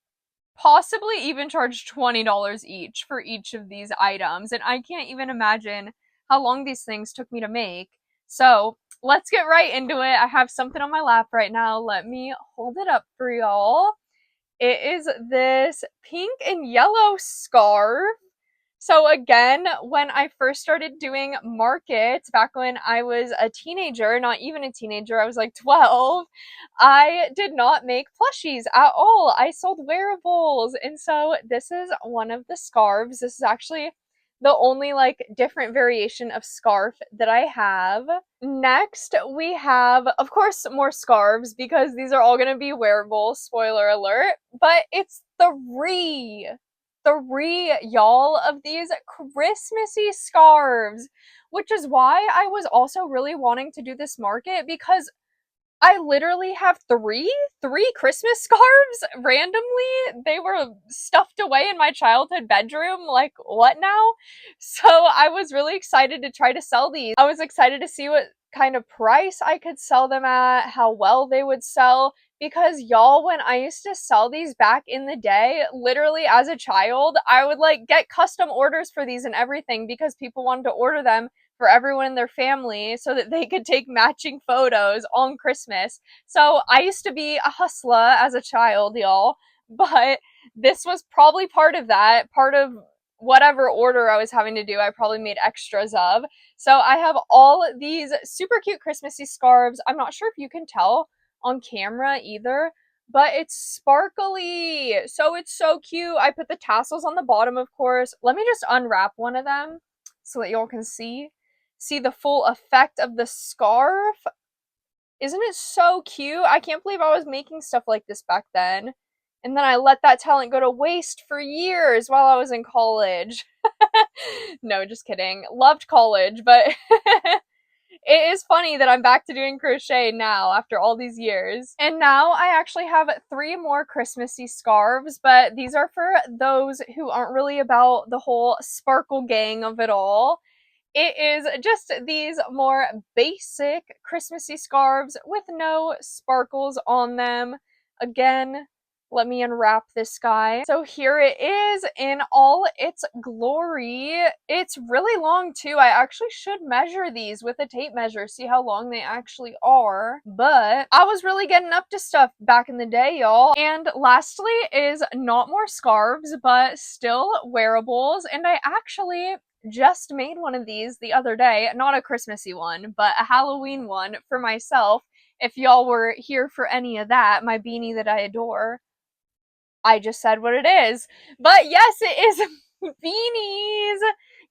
possibly even charge $20 each for each of these items, and I can't even imagine how long these things took me to make. So let's get right into it. I have something on my lap right now. Let me hold it up for y'all. It is this pink and yellow scarf. So again, when I first started doing markets, back when I was a teenager, not even a teenager, I was like 12, I did not make plushies at all. I sold wearables. And so this is one of the scarves. This is actually the only like different variation of scarf that I have. Next, we have, of course, more scarves because these are all going to be wearables, spoiler alert, but it's three, y'all, of these Christmassy scarves, which is why I was also really wanting to do this market, because I literally have three Christmas scarves randomly. They were stuffed away in my childhood bedroom. Like, what now? So I was really excited to try to sell these. I was excited to see what kind of price I could sell them at, how well they would sell, because y'all, when I used to sell these back in the day, literally as a child, I would like get custom orders for these and everything because people wanted to order them for everyone in their family so that they could take matching photos on Christmas. So I used to be a hustler as a child, y'all, but this was probably part of that, part of whatever order I was having to do. I probably made extras of. So I have all these super cute Christmassy scarves. I'm not sure if you can tell on camera either, but it's sparkly. So it's so cute. I put the tassels on the bottom, of course. Let me just unwrap one of them so that y'all can see the full effect of the scarf. Isn't it so cute? I can't believe I was making stuff like this back then. And then I let that talent go to waste for years while I was in college. No, just kidding. Loved college, but it is funny that I'm back to doing crochet now after all these years. And now I actually have 3 more Christmassy scarves, but these are for those who aren't really about the whole sparkle gang of it all. It is just these more basic Christmassy scarves with no sparkles on them. Again, let me unwrap this guy. So here it is in all its glory. It's really long too. I actually should measure these with a tape measure, see how long they actually are. But I was really getting up to stuff back in the day, y'all. And lastly is not more scarves, but still wearables. And I actually just made one of these the other day. Not a Christmassy one, but a Halloween one for myself. If y'all were here for any of that, my beanie that I adore. I just said what it is. But yes, it is beanies.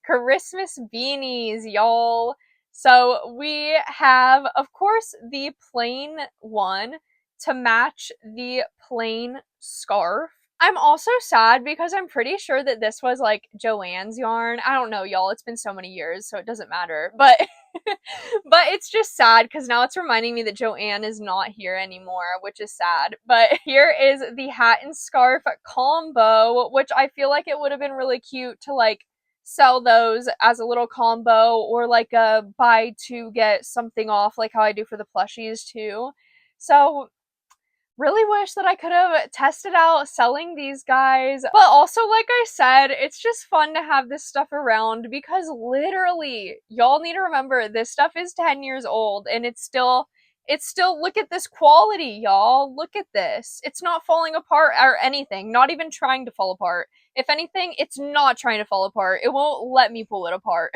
Christmas beanies, y'all. So we have, of course, the plain one to match the plain scarf. I'm also sad because I'm pretty sure that this was like Joanne's yarn. I don't know, y'all. It's been so many years, so it doesn't matter. But but it's just sad because now it's reminding me that Joanne is not here anymore, which is sad. But here is the hat and scarf combo, which I feel like it would have been really cute to like sell those as a little combo or like a buy two get something off, like how I do for the plushies too. So really wish that I could have tested out selling these guys. But also, like I said, it's just fun to have this stuff around because literally, y'all need to remember this stuff is 10 years old and it's still, look at this quality, y'all. Look at this. It's not falling apart or anything, not even trying to fall apart. If anything, it's not trying to fall apart. It won't let me pull it apart.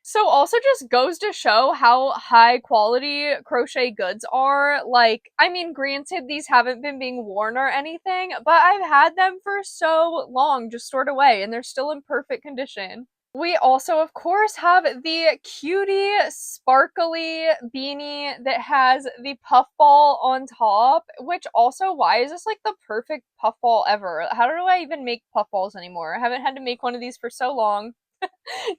So also just goes to show how high quality crochet goods are. Like, I mean, granted, these haven't been being worn or anything, but I've had them for so long, just stored away, and they're still in perfect condition. We also, of course, have the cutie sparkly beanie that has the puffball on top, which also, why is this like the perfect puffball ever? How do I even make puffballs anymore? I haven't had to make one of these for so long.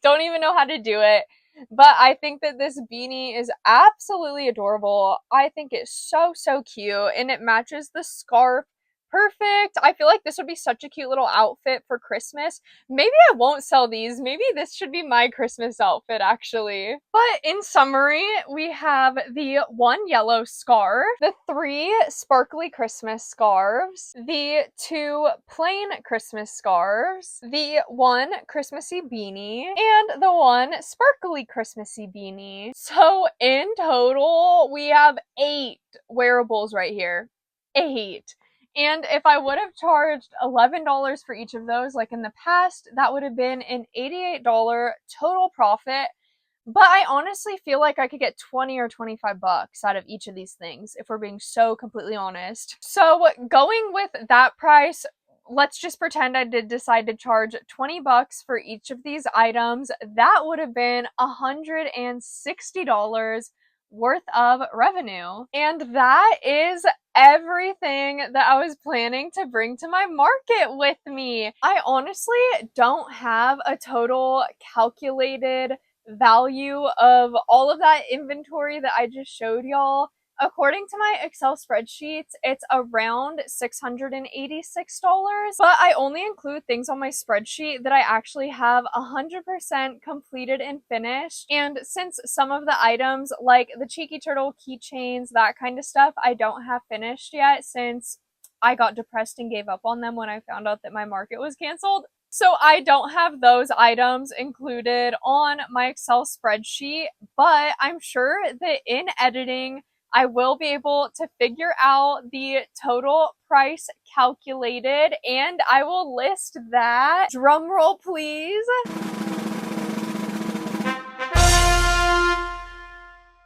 Don't even know how to do it. But I think that this beanie is absolutely adorable. I think it's so, so cute, and it matches the scarf perfect. I feel like this would be such a cute little outfit for Christmas. Maybe I won't sell these. Maybe this should be my Christmas outfit, actually. But in summary, we have the 1 yellow scarf, the 3 sparkly Christmas scarves, the 2 plain Christmas scarves, the 1 Christmassy beanie, and the 1 sparkly Christmassy beanie. So in total, we have 8 wearables right here. 8. And if I would have charged $11 for each of those, like in the past, that would have been an $88 total profit. But I honestly feel like I could get 20 or 25 bucks out of each of these things, if we're being so completely honest. So going with that price, let's just pretend I did decide to charge 20 bucks for each of these items. That would have been $160 worth of revenue. And that is everything that I was planning to bring to my market with me. I honestly don't have a total calculated value of all of that inventory that I just showed y'all. According to my Excel spreadsheets, it's around $686, but I only include things on my spreadsheet that I actually have 100% completed and finished. And since some of the items, like the Cheeky Turtle keychains, that kind of stuff, I don't have finished yet since I got depressed and gave up on them when I found out that my market was canceled. So I don't have those items included on my Excel spreadsheet, but I'm sure that in editing, I will be able to figure out the total price calculated and I will list that. Drum roll, please.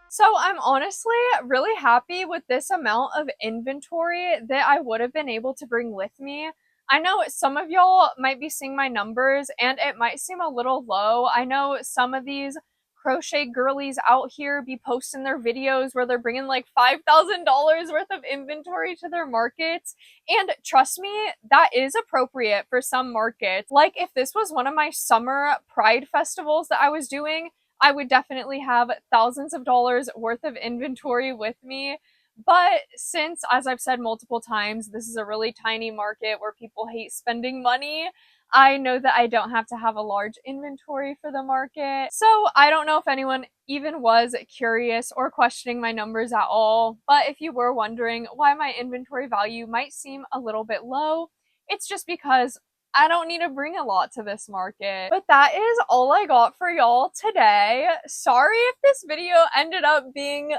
So I'm honestly really happy with this amount of inventory that I would have been able to bring with me. I know some of y'all might be seeing my numbers and it might seem a little low. I know some of these crochet girlies out here be posting their videos where they're bringing like $5,000 worth of inventory to their markets. And trust me, that is appropriate for some markets. Like if this was one of my summer pride festivals that I was doing, I would definitely have thousands of dollars worth of inventory with me. But since, as I've said multiple times, this is a really tiny market where people hate spending money, I know that I don't have to have a large inventory for the market. So I don't know if anyone even was curious or questioning my numbers at all. But if you were wondering why my inventory value might seem a little bit low, it's just because I don't need to bring a lot to this market. But that is all I got for y'all today. Sorry if this video ended up being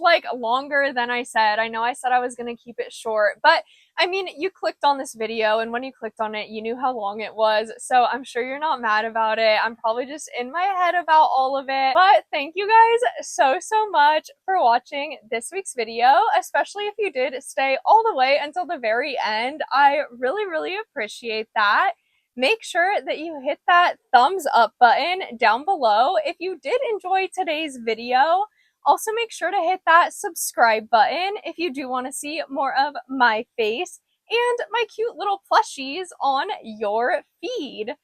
like longer than I said. I know I said I was gonna keep it short, but I mean, you clicked on this video and when you clicked on it, you knew how long it was. So I'm sure you're not mad about it. I'm probably just in my head about all of it. But thank you guys so much for watching this week's video, especially if you did stay all the way until the very end. I really appreciate that. Make sure that you hit that thumbs up button down below if you did enjoy today's video. Also, make sure to hit that subscribe button if you do want to see more of my face and my cute little plushies on your feed.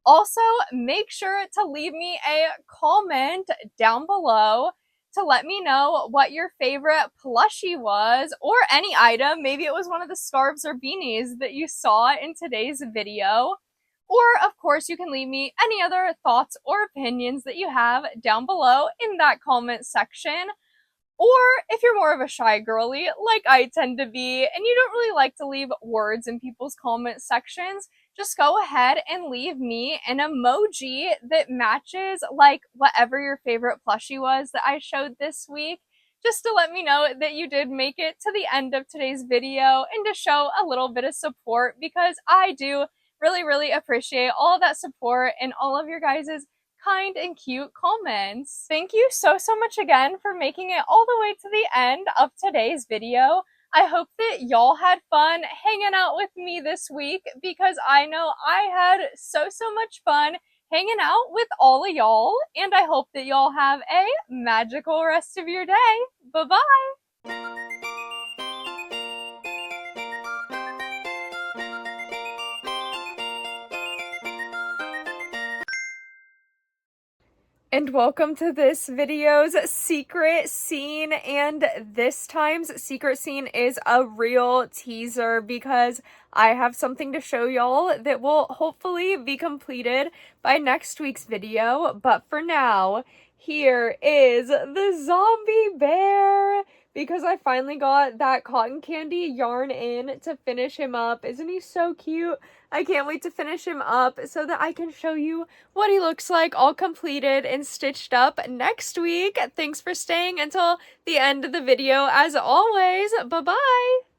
Also, make sure to leave me a comment down below to let me know what your favorite plushie was or any item. Maybe it was one of the scarves or beanies that you saw in today's video. Or, of course, you can leave me any other thoughts or opinions that you have down below in that comment section. Or if you're more of a shy girly, like I tend to be, and you don't really like to leave words in people's comment sections, just go ahead and leave me an emoji that matches like whatever your favorite plushie was that I showed this week, just to let me know that you did make it to the end of today's video and to show a little bit of support, because I do really appreciate all of that support and all of your guys' kind and cute comments. Thank you so much again for making it all the way to the end of today's video. I hope that y'all had fun hanging out with me this week, because I know I had so much fun hanging out with all of y'all, and I hope that y'all have a magical rest of your day. Bye-bye! And welcome to this video's secret scene, and this time's secret scene is a real teaser because I have something to show y'all that will hopefully be completed by next week's video. But for now, here is the zombie bear, because I finally got that cotton candy yarn in to finish him up. Isn't he so cute? I can't wait to finish him up so that I can show you what he looks like all completed and stitched up next week. Thanks for staying until the end of the video as always. Bye-bye!